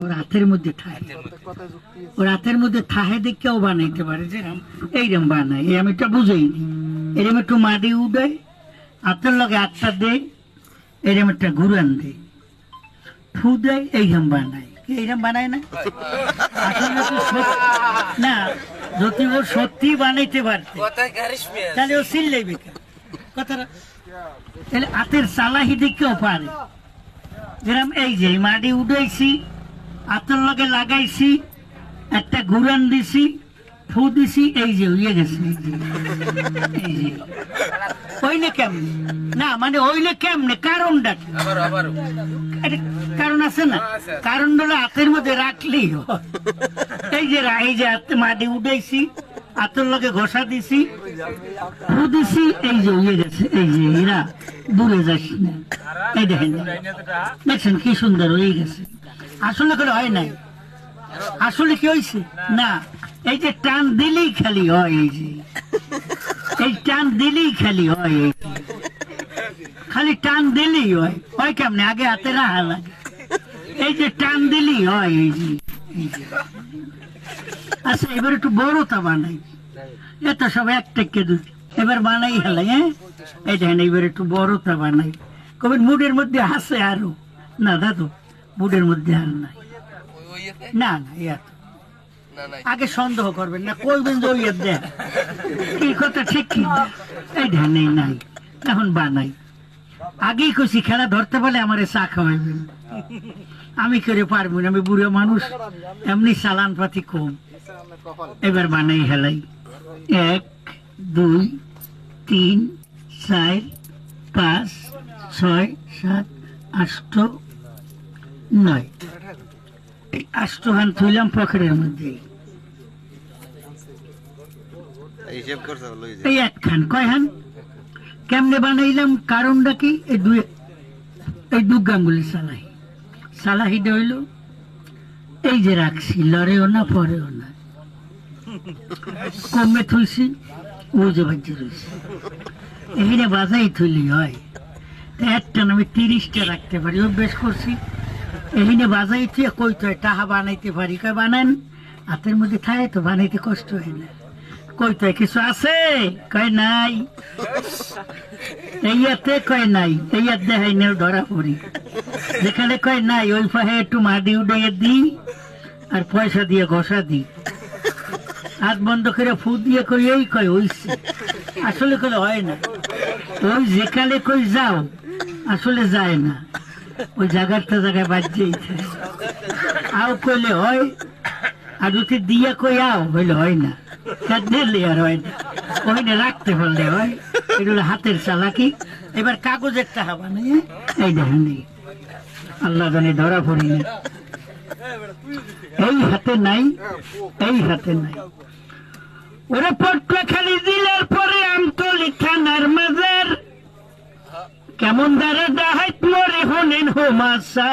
রাতের মধ্যে থাকে ও রাতের মধ্যে থাহে দেখেও বানাইতে পারে যেরকম এইরকম বানায় এই আমি এটা বুঝাইনি এরকম একটু মাটি উঠায় আতের লগে আটটা দেয় এরকম একটা ঘুরান দেয় ফু দেয় এইরকম বানায় এইরকম বানায় না আসলে না যদি ও সত্যি বানাইতে পারত তাহলে ও চিল্লাই বেকার কথাটা তাহলে হাতের চালাহি দেখেও পারে যেরকম এই যে মাটি উঠাইছি আতর লগে লাগাইছি একটা ঘুরান দিছি ফু দিছি এই যে হইয়া গেছে এই যে ওইলে কেমনে না মানে ওইলে কেমনে কারণটা কারণ আছে না কারণ হলো হাতের মধ্যে রাখলেই এই যে মাটি উঠাইছি আতর লগে ঘষা দিছি ফু দিছি এই যে হইয়া গেছে এই যে এরা দূরে যাস না এই দেখেন দেখছেন কি সুন্দর হয়ে গেছে আসলে করে হয় নাই আসলে কি হয়েছে না এই যে টান দিলেই খালি হয় এই যে এই টান দিলেই খালি হয় এই খালি টান দিলেই হয় কেমনে আগে হাতে রাহা লাগে এই যে টান দিলেই হয় এই যে আচ্ছা এবার একটু বড়টা বানাই এত সব এক টেকে দুধ এবার বানাই হেলাই হ্যাঁ এই দেখেন এবার একটু বড়টা বানাই কবে মুডের মধ্যে হাসে আরো না দাদু বুটের মধ্যে আর নাই না না ইয়াত আগে সন্দেহ করবেন না কইবেন যে ওই দেখ কি কথা ঠিক কি এই ধ্যানে নাই এখন বানাই আগেই কইছি খেলা ধরতে পারলে আমারে চা খাওয়াইবেন আমি করে পারবো না আমি বুড়ো মানুষ এমনি চালান পাতি কম এবার বানাই হেলাই 1 2 3 4 5 6 7 8 9 8 থইলাম পকেটের মধ্যে এই একখান কয়খান কেমনে বানাইলাম কারণটা কি এই দু গাঙ্গুলি সালাহিটা হইল এই যে রাখছি লড়েও না পরেও না কমে থইছি ও যে বাজে রয়েছে এখানে বাজাই থইলি হয় একটা আমি 30টা রাখতে পারি অভ্যেস করছি এখানে বাজাইতে কইতে হয় টাহা বানাইতে পারি কয় বানান হাতের মধ্যে থাকে তো বানাইতে কষ্ট হয় না কইতে হয় কিছু আছে কয় নাই এইয়াতে কয় নাই এইয়ার দেখাই নেও ধরা পড়ি যেখানে কয় নাই ওই পাহে একটু মাটি উড়াইয়া দিই আর পয়সা দিয়ে ঘষা দিই হাত বন্ধ করে ফু দিয়ে কই এই কয় হইছে আসলে কলে হয় না ওই যেখানে কই যাও আসলে যায় না ওই জায়গাটা জায়গায় বাজছেই আও কইলে হয় আর যদি দিয়ে কই আও হইলে হয় না দিলে আর হয় না ওইটা রাখতে পারলে হয় এটা হাতের চালাকি এবার কাগজের টাকা বানাই এই দেখেন আল্লাহ জানে ধরা পড়ি না এই হাতে নাই এই হাতে নাই ওরা পটকা খালি দিলের পরে আমতলি থানার মাজার কেমন দ্বারা ডাহাইত মরে হলেন হোমাসা।